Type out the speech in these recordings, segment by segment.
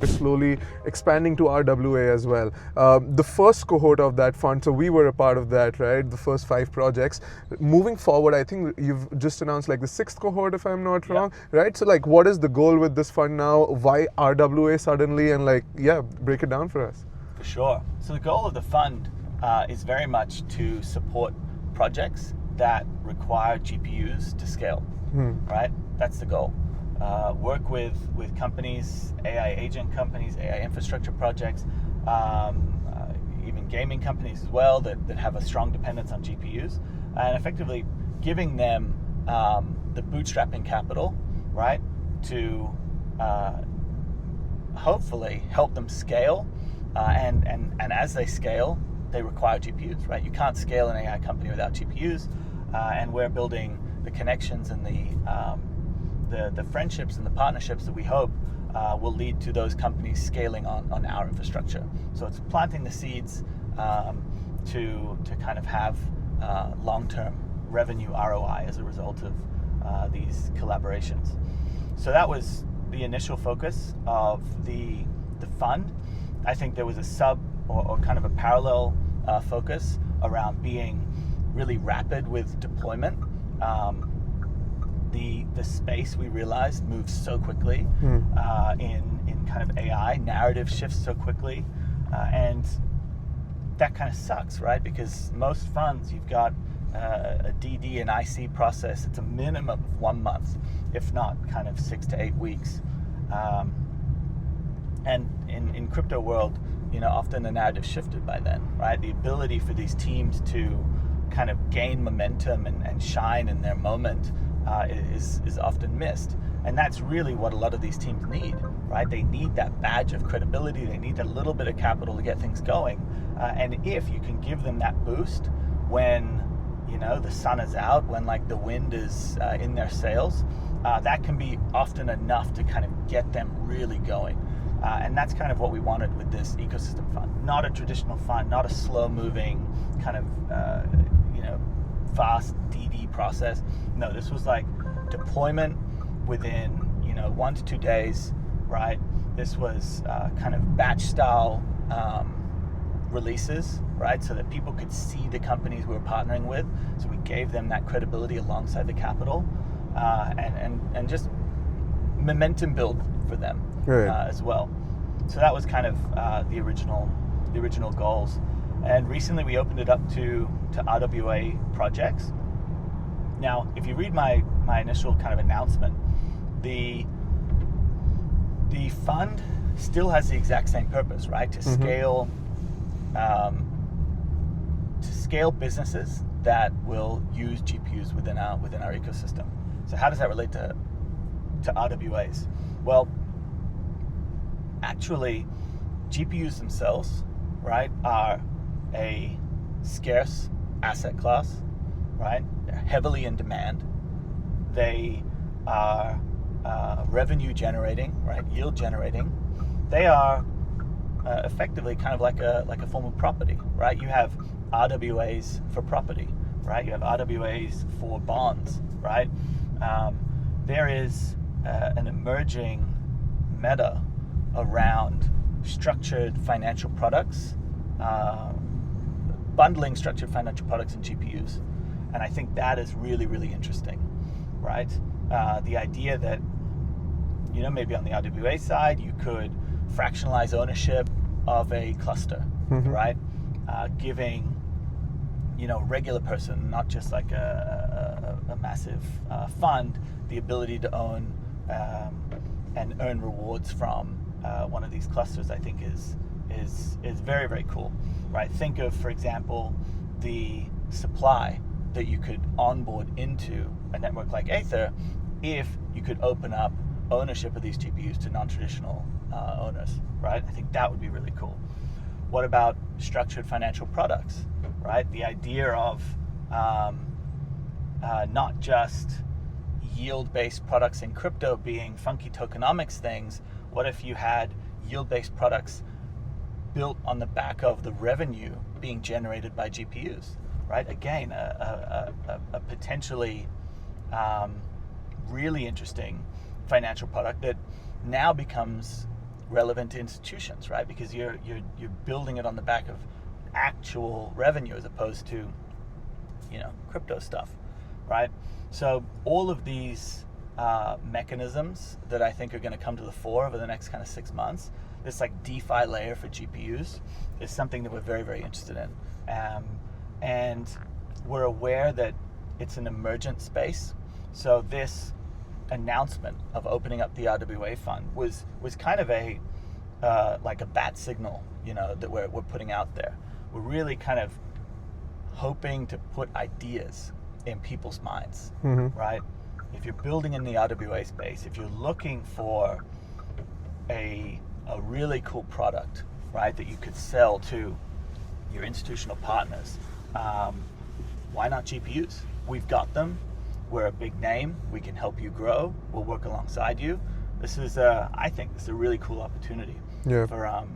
We're slowly expanding to RWA as well. The first cohort of that fund, so we were a part of that, right? The first 5 projects. Moving forward, I think you've just announced like the 6th cohort, if I'm not wrong, right? So like, what is the goal with this fund now? Why RWA suddenly? And like, break it down for us. For sure. So the goal of the fund is very much to support projects that require GPUs to scale, right? That's the goal. Work with companies, AI agent companies, AI infrastructure projects, even gaming companies as well that have a strong dependence on GPUs, and effectively giving them the bootstrapping capital, right, to hopefully help them scale, and as they scale, they require GPUs, right? You can't scale an AI company without GPUs, and we're building the connections and the friendships and the partnerships that we hope will lead to those companies scaling on our infrastructure. So it's planting the seeds to kind of have long-term revenue ROI as a result of these collaborations. So that was the initial focus of the fund. I think there was a sub or kind of a parallel focus around being really rapid with deployment. The space, we realized, moves so quickly in kind of AI. Narrative shifts so quickly, and that kind of sucks, right? Because most funds, you've got a DD and IC process. It's a minimum of 1 month, if not kind of 6 to 8 weeks. And in crypto world, often the narrative shifted by then, right? The ability for these teams to kind of gain momentum and shine in their moment is often missed. And that's really what a lot of these teams need, right? They need that badge of credibility. They need a little bit of capital to get things going. And if you can give them that boost when, the sun is out, when like the wind is in their sails, that can be often enough to kind of get them really going. And that's kind of what we wanted with this ecosystem fund. Not a traditional fund, not a slow-moving kind of, fast DD process. No, this was like deployment within, 1 to 2 days, right? This was kind of batch-style releases, right? So that people could see the companies we were partnering with. So we gave them that credibility alongside the capital, and just momentum build for them. Right. As well. So that was kind of the original goals. And recently we opened it up to RWA projects. Now, if you read my initial kind of announcement, the fund still has the exact same purpose, right? To scale businesses that will use GPUs within our ecosystem. So how does that relate to RWAs? Well, actually, GPUs themselves, right, are a scarce asset class, right? They're heavily in demand. They are revenue generating, right? Yield generating. They are effectively kind of like a form of property, right? You have RWAs for property, right? You have RWAs for bonds, right? There is an emerging meta around structured financial products, bundling structured financial products and GPUs. And I think that is really, really interesting, right? The idea that, maybe on the RWA side, you could fractionalize ownership of a cluster, right? Giving, regular person, not just like a massive fund, the ability to own and earn rewards from one of these clusters, I think is very, very cool, right? Think of, for example, the supply that you could onboard into a network like Aethir if you could open up ownership of these GPUs to non-traditional owners, right? I think that would be really cool. What about structured financial products, right? The idea of not just yield-based products in crypto being funky tokenomics things. What if you had yield-based products built on the back of the revenue being generated by GPUs, right? Again, a potentially really interesting financial product that now becomes relevant to institutions, right? Because you're building it on the back of actual revenue as opposed to, crypto stuff, right? So all of these mechanisms that I think are going to come to the fore over the next kind of 6 months, this like DeFi layer for GPUs, is something that we're very, very interested in. And we're aware that it's an emergent space. So this announcement of opening up the RWA fund was kind of a like a bat signal, that we're putting out there. We're really kind of hoping to put ideas in people's minds, right? If you're building in the RWA space, if you're looking for a really cool product, right, that you could sell to your institutional partners, why not GPUs? We've got them. We're a big name. We can help you grow. We'll work alongside you. This is, I think, this is a really cool opportunity for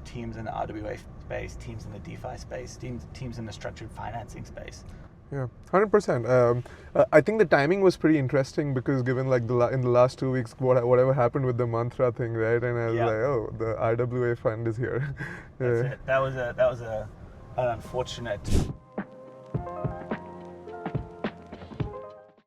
teams in the RWA space, teams in the DeFi space, teams in the structured financing space. Yeah, 100%. I think the timing was pretty interesting because given like in the last 2 weeks, whatever happened with the Mantra thing, right? And I was like, oh, the RWA fund is here. That's it. That was an unfortunate